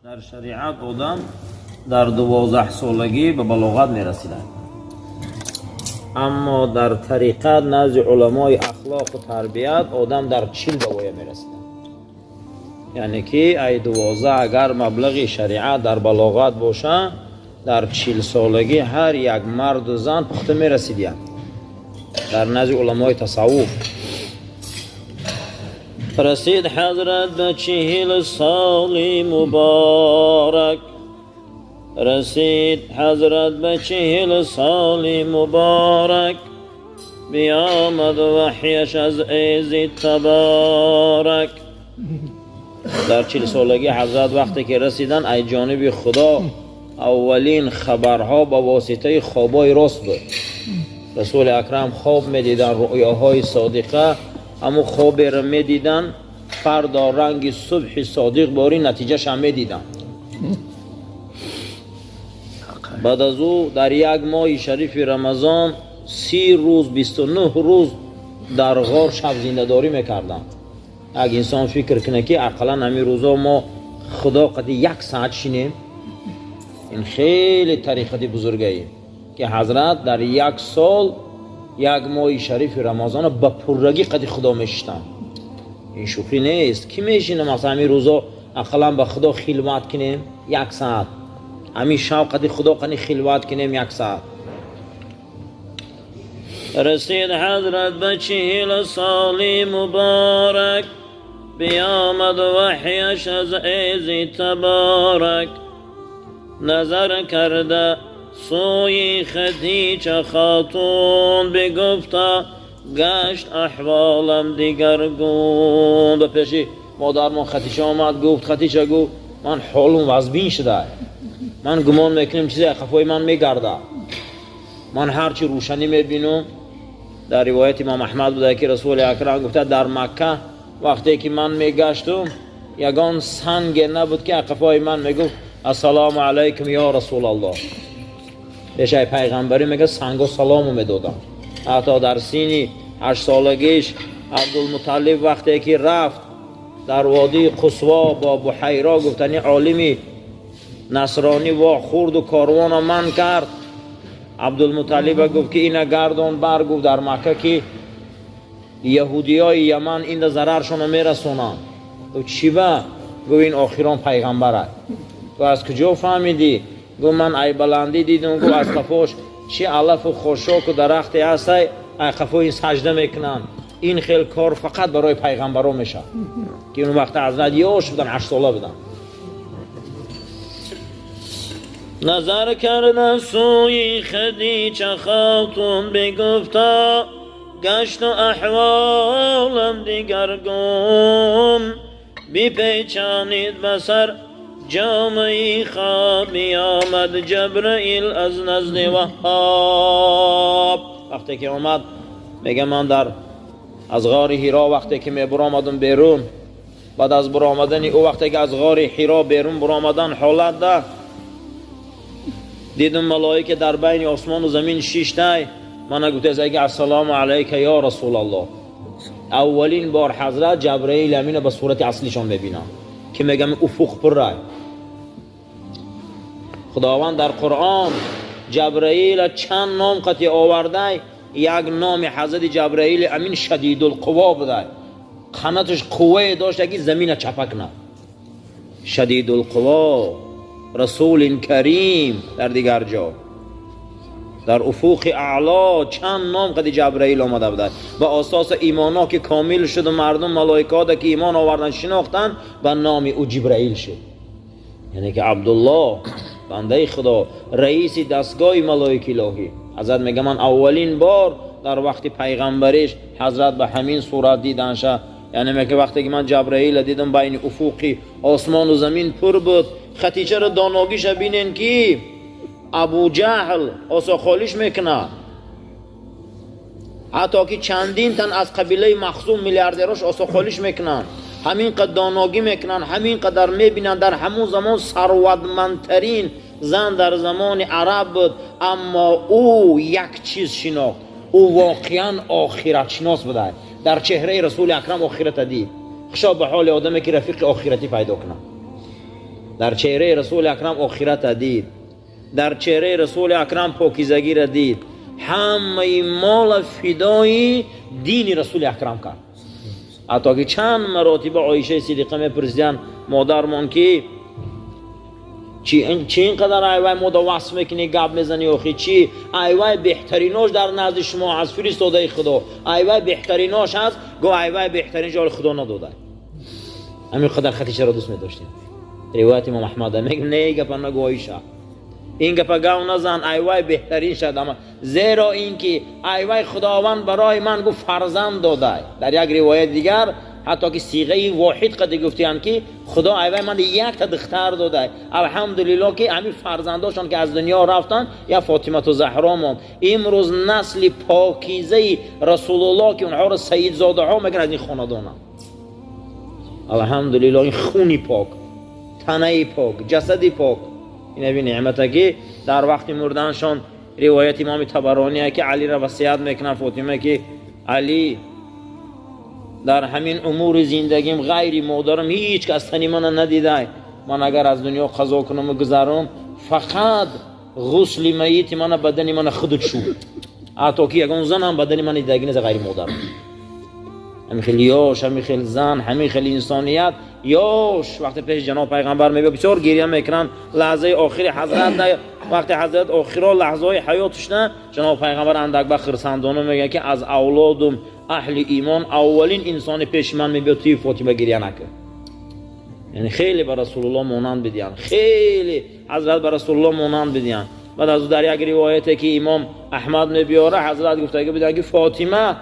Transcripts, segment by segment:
در شریعت آدم در 12 سالگی به بلاغت میرسیده، اما در طریقت نزد علمای اخلاق و تربیت آدم در 40 به وای میرسیده. یعنی که ای 12 اگر مبلغ شریعت در بلاغت باشه، در 40 سالگی هر یک مرد و زن پخته میرسیدند در نزد علمای تصوف. رسید حضرت به 40 سال مبارک، رسید حضرت به 40 سال مبارک، بیامد وحیش از عز تبارک. در 40 سالگی حضرت وقتی که رسیدن ای جانب خدا، اولین خبرها با واسطه خوابای راست بود. رسول اکرم خواب میدیدن، رؤیاهای صادقه، اما خوابی را میدیدن فردا رنگ صبح صادق باری نتیجهش هم میدیدن. بعد از او در یک ماه شریف رمضان 30 روز 29 روز در غار شب زنده‌داری میکردن. اگه انسان فکر کنه که اقلا همین روزا ما خدا قدی 1 ساعت شینیم، این خیلی طریقتی بزرگیه که حضرت در 1 سال 1 ماه شریف رمضان با پررگی قدی خدا میشتن. این شوخی نیست. کی میشینه مثلا همین روزا اقلا با خدا خلوت کنیم 1 ساعت، همین شب قدی خدا قدی خلوت کنیم 1 ساعت. رسید حضرت به 40 سال مبارک، بیامد وحیش از عز تبارک. نظر کرده سوی خدیجه خاتون، بگفتا گشت احوالم دیگرگون. به پیشی مادرمان خدیجه آمد، گفت خدیجه گفت من حالم وزبین شده، من گمان میکنم چیزی خفای من میگرده، من هرچی روشنی میبینم. در روایت امام احمد بوده که رسول اکرم گفته در مکه وقتی که من میگشتم یگان سنگ نبود که خفای من میگفت السلام علیکم یا رسول الله. بشه پیغمبری میگه سنگا سلامو میدادن. حتی در سینی 8 سالگیش عبدالمطلب وقتی که رفت در وادی قصوا با بحیرا، گفتنی عالمی نصرانی وا خورد و کاروان من کرد. عبدالمطلب گفت که اینا گردان بر، گفت در مکه که یهودی های یمن این ضررشون میرسونن. گفت چی با؟ گفت این آخران پیغمبره. گفت از کجا فهمیدی؟ گفت من ای بلندی دیدم، گفت از قفاش چی علف و خوشاک و درختی هست ای قفا این سجده میکنن. این خیلی کار فقط برای پیغمبران میشه که اون وقت حضرت یاش بودن، 8 ساله بودن. نظر کرده سوی خدیجه خاتون، بگفتا گشت و احوالم دیگرگون. بیپیچانید بسر جامعی خوابی، آمد جبرائیل از نزد وهاب. وقتی که آمد میگه من از غار حرا وقتی که می برآمدم بیرون، بعد از برآمدن او وقتی که از غار حرا بیرون برآمدن حالت ده دیدم ملائکه در بین آسمان و زمین 6 تای. من گفت از اگه السلام علیک یا رسول الله. اولین بار حضرت جبرائیل امین به صورت اصلیشان میبینم که میگم افق پر رای. خداوند در قرآن جبرائیل چند نام قطعی آورده. یک نام حضرت جبرائیل امین شدید القوا بوده، قناتش قوه داشت که زمین چپک نه. شدید القوا، رسول کریم. در دیگر جا در افق اعلا چند نام قد جبرائیل آمده بوده. با اساس ایمانا که کامل شد و مردم ملائکه که ایمان آوردن شناختن، با نام او جبرائیل شد. یعنی که عبدالله بنده خدا، رئیس دستگاه ملائکه الهی. حضرت میگه من اولین بار در وقت پیغمبریش حضرت به همین صورت دیدنشه. یعنی میگه وقتی که من جبرائیل دیدم بین افق آسمان و زمین پر بود. خدیجه را داناگیش بینین که ابو جهل آسا خالیش میکنه، حتی که چندین تن از قبیله مخزوم میلیاردراش آسا خالیش میکنن. همین قدر داناگی میکنن، همین قدر میبینن. در همون زمان ثروتمندترین زن در زمان عرب بود، اما او یک چیز شناخت، او واقعا آخرت شناس بوده. در چهره رسول اکرم آخرت دید. خشاب به حال آدمی که رفیق آخرتی پیدا کنه. در چهره رسول اکرم آخرت دید، در چهره رسول اکرم پاکیزگی را دید، همه مال فدای دین رسول اکرم کرد. حتی که چند مراتب عایشه صدیقه میپرسیدن مادرمان که چی اینقدر ایوای مادا وصف میکنی گپ میزنی آخی چی ایوای بهتریناش در نزد شما از فرستاده خدا ایوای بهتریناش هست گو ایوای بهترین جال خدا نداده همین قدر خطیش را دوست میداشتیم. روایت امام احمد میگه نه گپ نگو عایشه این گپ گاو نزن ایوای بهترین شد اما زیرا اینکه ایوای خداوند برای من گو فرزند داده. در یک روایت دیگر حتی که صیغه واحد قد گفتیم که خدا ایوای من یک تا دختر داده الحمدلله که همین فرزنداشون که از دنیا رفتن یا فاطمه و زهرا مون امروز نسل پاکیزه رسول الله که اونها رو سید زاده ها میگن از این خاندان الحمدلله این خونی پاک تنه پاک جسدی پاک این اوی نعمته که در وقت مردنشان روایت امام طبرانی که علی را وصیت میکنن فاطمه که علی در همین امور زندگیم غیر مادرم هیچ کس تنی من ندیده من اگر از دنیا قضا کنم و گذرم فقط غسل میت من بدن من خود شود حتی که اگر اون زن هم بدن من دیدگی نزد غیر مادرم همین خیلی یاش همین خیلی زن همین خیلی انسانیت یاش وقت پیش جناب پیغمبر میگه بسیار گریه میکنن لحظه آخری حضرت وقتی حضرت آخرا لحظه های حیاتش نه جناب پیغمبر اندک به خرسندانه میگه که از اولادم اهل ایمان اولین انسان پیش من میبید توی فاطمه گریه نکرد یعنی خیلی به رسول الله مانند بدین خیلی حضرت به رسول الله مانند بدین. بعد از در یک روایتی که امام احمد میبیاره حضرت گفته که بدین که فاطمه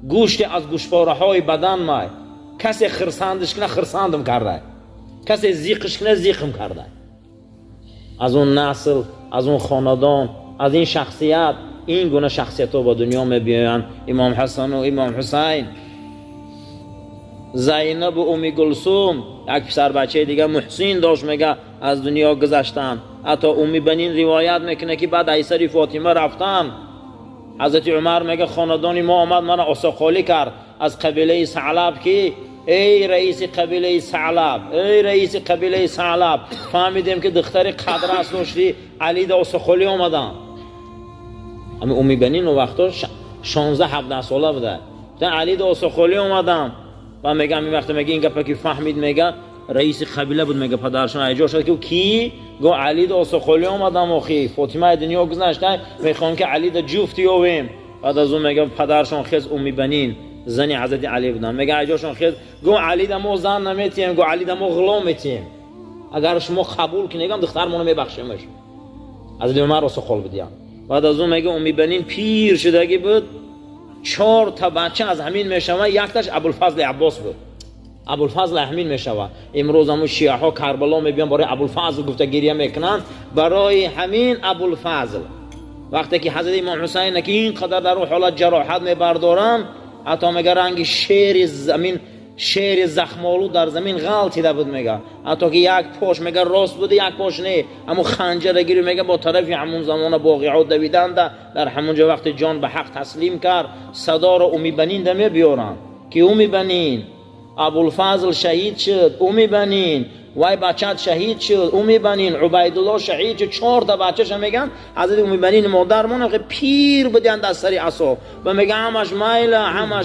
گوشت از گوشتپاره های بدن مای کسی خرسندش کنه خرسندم کرده کسی زیقش کنه زیقم کرده از اون نسل از اون خاندان از این شخصیت این گونه شخصیت ها با دنیا می بیاین. امام حسن و امام حسین زینب و ام کلثوم یک پسر بچه دیگه محسن داشت میگه از دنیا گذشتن. حتی ام بنین روایت میکنه که بعد ایسر فاطمه رفتن حضرت عمر میگه خاندان ما آمد من آساخالی کرد از قبیله ثعلب که ای رئیس قبیله ثعلب ای رئیس قبیله ثعلب فهمیدیم که دختر قدرس داشتی علی دا آساخالی آمدن. اما امی بنین و وقتا 16-17 ساله بوده علی دا آساخالی آمدن و میگم این وقت میگه این گپا که فهمید میگه رئیس قبیله بود میگه پدرشون ایجا شد که کی گو علی دا آساخالی آمدن اخی فاطمه دنیا گذشته میخوام که علی دا جفتی اویم. بعد از اون میگه پدرشون خیز امی بنین زنی حضرت علی بودن میگه ایجاشون خیز گو علی دا ما زن نمیتیم گو علی دا ما غلام میتیم اگر شما قبول کنید دخترمونو میبخشیمش از عمر آساخال بدیم. بعد از اون میگه امی بنین پیر شدگی بود 4 تا بچه از همین میشوه یک تاش ابوالفضل عباس بود ابوالفضل همین میشوه. امروز هم شیعه ها کربلا میبینن برای ابوالفضل گفته گریه میکنن برای همین ابوالفضل وقتی که حضرت امام حسین که این قدر در اون حالت جراحت میبردارن حتی میگه رنگ شیر زخمالو در زمین غلطیده بود میگه حتی که یک پاش میگه راست بوده یک پاش نه اما خنجر گیری میگه با طرفی همون زمان باقیعات دویدند در همونجا وقت جان به حق تسلیم کرد صدا را امی بنین دمه بیارن که امی بنین ابوالفضل شهید شد امی بنین وای بچت شهید شد امی بنین عبیدالله شهید شد 4 تا بچه‌ش میگن حضرت امی بنین مادرمون که پیر بودن از سری عصا و میگه همش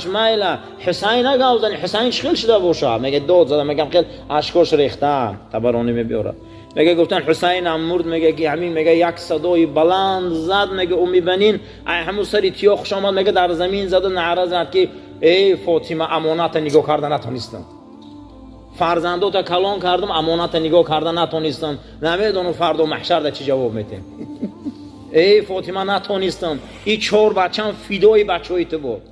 مایله حسین نگاوزن حسین شخیل شده باشه میگه داد زدم میگم خیلی اشکاش ریخته طبرانی میبیاره میگه گفتن حسین هم مرد میگه که همین میگه یک صدای بلند زد میگه امی بنین همون سری تیاخش آمد میگه در زمین زد و نعره زد که ای فاطمه امانت نگاه کردن نتونستم فرزندات کلان کردم امانت نگاه کردن نتونستم نمیدونم فردا محشر در چی جواب میتیم ای فاطمه نتونستم این 4 بچه‌م فدای بچه‌ای تو بود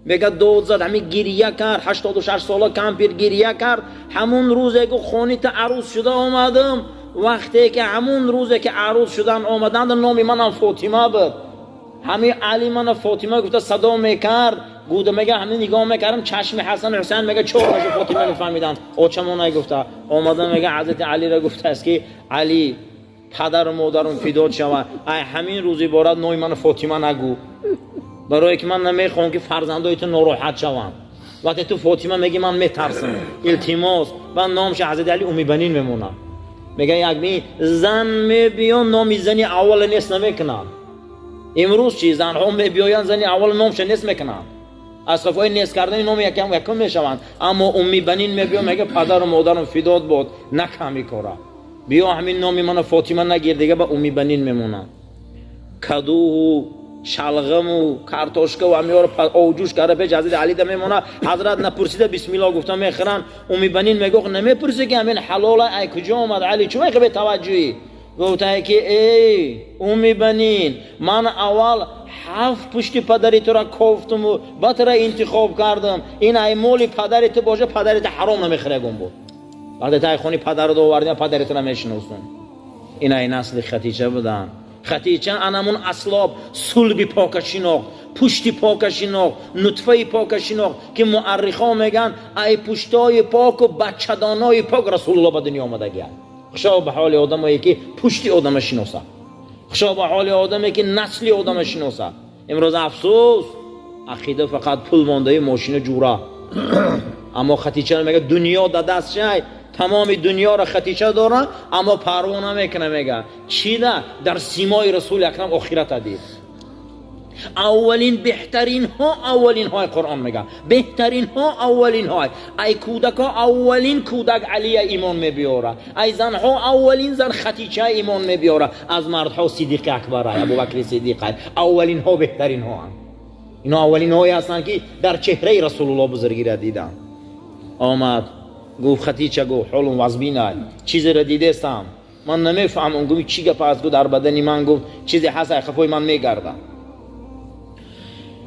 میگه داد زد همین گریه کرد 86 ساله کمپیر گریه کرد همون روزی که خونی تا عروس شده آمدم وقتی که همون روزی که عروس شدن آمدند نام منم فاطمه بود همین علی من فاطمه گفته صدا میکرد گوده میگه همین نگاه میکردم چشم حسن حسین میگه 4 نشه فاطمه میفهمیدن او چمون نگفته آمدن میگه حضرت علی را گفته است که علی پدر و مادرم فدات شوه همین روزی بارد نام من فاطمه نگو برای که من نمیخوام که فرزندای تو ناراحت شوند وقتی تو فاطمه میگی من میترسم التماس و نامش حضرت علی امی بنین میمونه میگه یک زن میبیان نامی زنی اول نیست نمیکنن. امروز چی زن ها میبیان زنی اول نامش نیست میکنن، از خفای نیست کردن نام یکم میشوند. اما امی بنین میبیان میگه پدر و مادرم فدات بود نکمی کاره، بیا همین نامی من فاطمه نگیر دیگه با امی بنین میمونن. کدو و شلغم و کارتوشکا و همیار اوجوش کرده پیش حضرت علی ده میمونه. حضرت نپرسیده بسم الله گفتم میخرن. امی بنین میگه نمیپرسی که همین حلاله ای کجا آمد علی چون میگه به توجهی گفته که ای امی بنین من اول 7 پشت پدری تو را کوفتم و بعد را انتخاب کردم، این ای مولی پدری تو باشه پدری تو حرام نمیخرگم بود. بعد تای خونی پدر رو آوردن پدری تو نمیشناسن. این ای نسل خدیجه بودن. خدیجه انمون اصلاب صلب پاکشیناق، پشت پاکشیناق، نطفه پاکشیناق که مورخا میگن ای پشتای پاک و بچه‌دانای پاک رسول الله به دنیا آمدگی. خوشا به حال آدمایی که پشت آدم شناسه، خوشا به حال آدمی که نسل آدم شناسه. امروز افسوس عقیده فقط پول مانده ماشین جوره. اما خدیجه میگه دنیا در دست شای، تمام دنیا را خدیجه داره اما پروا نمیکنه. میگه چی ده در سیمای رسول اکرم آخرت دید. اولین بهترین ها اولین های قرآن میگه بهترین ها اولین های. ای کودک ها اولین کودک علی ایمان میبیاره، ای زن ها اولین زن خدیجه ایمان میبیاره، از مرد ها صدیق اکبر ابوبکر صدیق اولین ها بهترین ها. اینا اولین هایی هستن که در چهره رسول الله بزرگی را دیدن. آمد گفت خدیجه گفت حالم وزبینه چیزی را دیده استم من نمیفهمم. گفت چی گپ است؟ گفت در بدنی من گفت چیزی هست خفای من میگرده.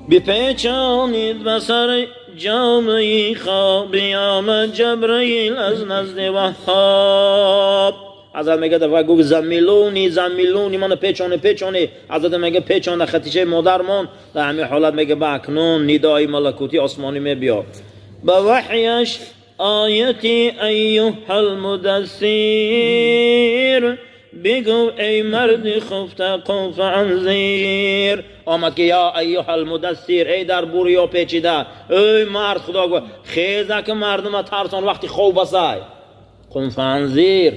بپیچانید بسر جامعی خواب آمد جبرئیل از نزد وهاب. حضرت میگه دفعه گفت زمیلونی منو پیچانه. حضرت میگه پیچانه خدیجه مادر من در همین حالت میگه با اکنون ندای ملکوتی آسمانی میبیا به وحیش آیتی ایها المدثر بگو ای مرد خفته قم فانذر. آمد که یا ایها المدثر ای در بوریا پیچیده ای مرد خدا گفت خیزه که مردم ترسان وقتی خوب بسای قم فانذر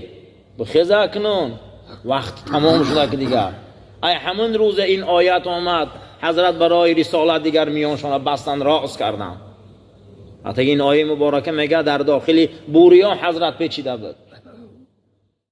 بخیزه کنون وقت تمام شده که دیگر. ای همون روز این آیت آمد حضرت برای رسالت دیگر میانشان بستن راست کردن. حتی این آیه مبارکه میگه در داخل بوریا حضرت پیچیده بود.